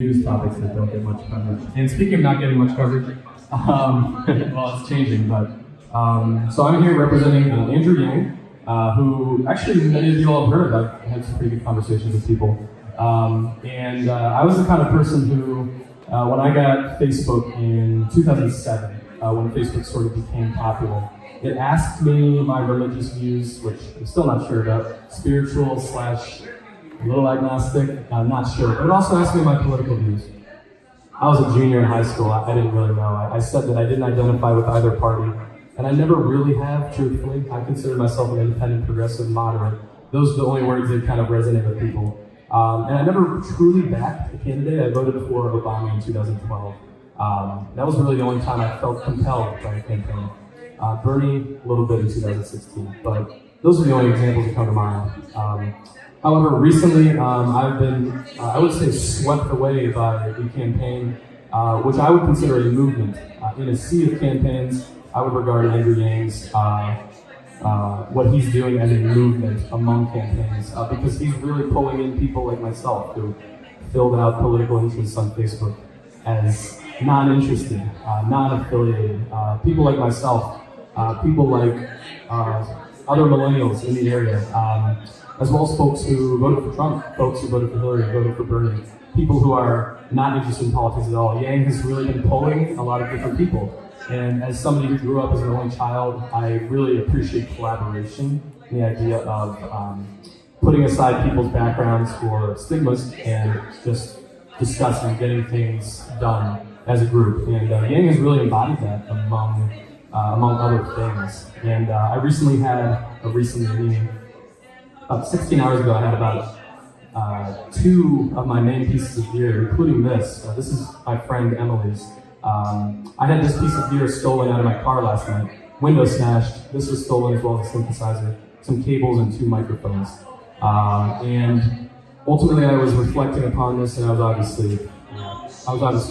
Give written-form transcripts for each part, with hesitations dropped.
News topics that don't get much coverage. And speaking of not getting much coverage, well, it's changing, but so I'm here representing Andrew Yang, who actually many of you all have heard of. I've had some pretty good conversations with people. I was the kind of person who, when I got Facebook in 2007, when Facebook sort of became popular, it asked me my religious views, which I'm still not sure about, spiritual / a little agnostic, I'm not sure. But it also asked me my political views. I was a junior in high school, I didn't really know. I said that I didn't identify with either party, and I never really have, truthfully. I consider myself an independent, progressive, moderate. Those are the only words that kind of resonate with people. And I never truly backed a candidate. I voted for Obama in 2012. That was really the only time I felt compelled by a campaign. Bernie, a little bit in 2016, but those are the only examples that come to mind. However, recently I've been, I would say, swept away by the campaign, which I would consider a movement. In a sea of campaigns, I would regard Andrew Yang's, what he's doing as a movement among campaigns, because he's really pulling in people like myself who filled out political interests on Facebook as non-interested, non-affiliated, people like myself, people like other millennials in the area, as well as folks who voted for Trump, folks who voted for Hillary, voted for Bernie, people who are not interested in politics at all. Yang has really been polling a lot of different people. And as somebody who grew up as an only child, I really appreciate collaboration, the idea of putting aside people's backgrounds for stigmas and just discussing, getting things done as a group. And Yang has really embodied that among other things. And I recently had meaning about 16 hours ago, I had about 2 of my main pieces of gear, including this. This is my friend Emily's. I had this piece of gear stolen out of my car last night, window smashed. This was stolen as well as a synthesizer, some cables, and 2 microphones. And ultimately, I was reflecting upon this, and I was obviously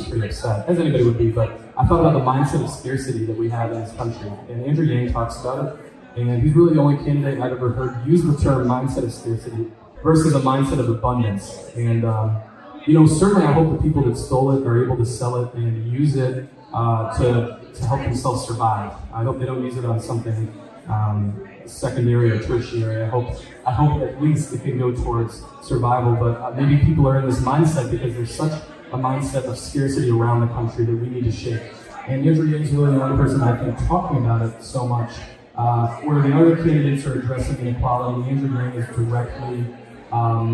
pretty upset, as anybody would be. But I thought about the mindset of scarcity that we have in this country, and Andrew Yang talks about it. And he's really the only candidate I've ever heard use the term mindset of scarcity versus a mindset of abundance. And certainly I hope the people that stole it are able to sell it and use it to help themselves survive. I hope they don't use it on something secondary or tertiary. I hope at least it can go towards survival. But maybe people are in this mindset because there's such a mindset of scarcity around the country that we need to shake. And Andrew Yang is really the only person I think talking about it so much. Where the other candidates are addressing inequality, Andrew Yang is directly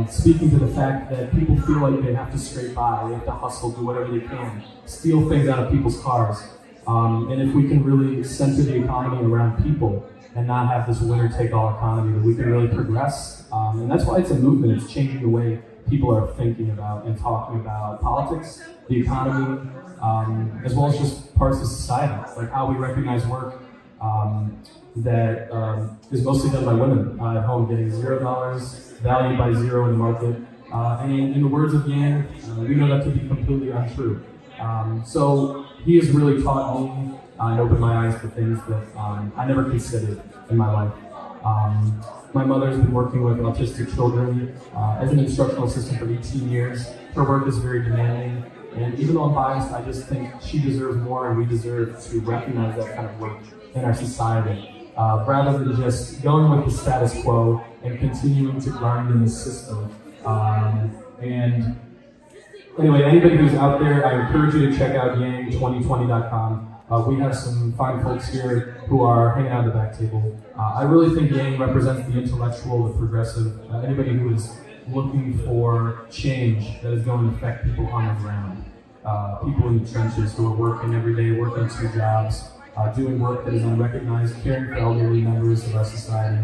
speaking to the fact that people feel like they have to scrape by, they have to hustle, do whatever they can, steal things out of people's cars. And if we can really center the economy around people and not have this winner-take-all economy, then we can really progress. And that's why it's a movement. It's changing the way people are thinking about and talking about politics, the economy, as well as just parts of society, like how we recognize work. That is mostly done by women at home, getting $0, valued by 0 in the market. And in the words of Yang, we know that to be completely untrue. So he has really taught me and opened my eyes to things that I never considered in my life. My mother's been working with autistic children as an instructional assistant for 18 years. Her work is very demanding. And even though I'm biased, I just think she deserves more, and we deserve to recognize that kind of work in our society, rather than just going with the status quo and continuing to grind in the system. And anyway, anybody who's out there, I encourage you to check out yang2020.com. We have some fine folks here who are hanging out at the back table. I really think Yang represents the intellectual, the progressive, anybody who is looking for change that is going to affect people on the ground. People in the trenches who are working every day, working 2 jobs, doing work that is unrecognized, caring for elderly members of our society.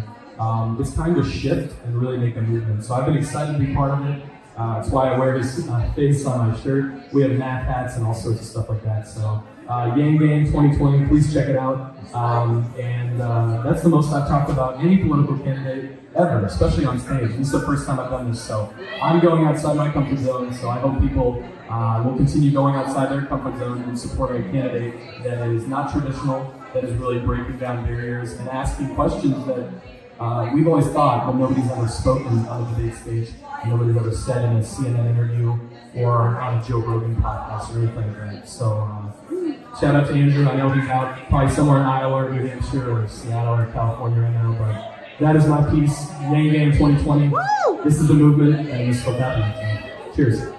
It's time to shift and really make a movement. So I've been excited to be part of it. That's why I wear this face on my shirt. We have math hats and all sorts of stuff like that. So YangGang 2020, please check it out. That's the most I've talked about any political candidate ever, especially on stage. This is the first time I've done this, so I'm going outside my comfort zone, so I hope people will continue going outside their comfort zone and supporting a candidate that is not traditional, that is really breaking down barriers and asking questions that we've always thought, but nobody's ever spoken on a debate stage. Nobody's ever said in a CNN interview. or on a Joe Rogan podcast or anything like that. So shout out to Andrew. I know he's out probably somewhere in Iowa or New Hampshire or Seattle or California right now, but that is my piece, YangGang 2020. This is the movement, and this is what's happening. Cheers.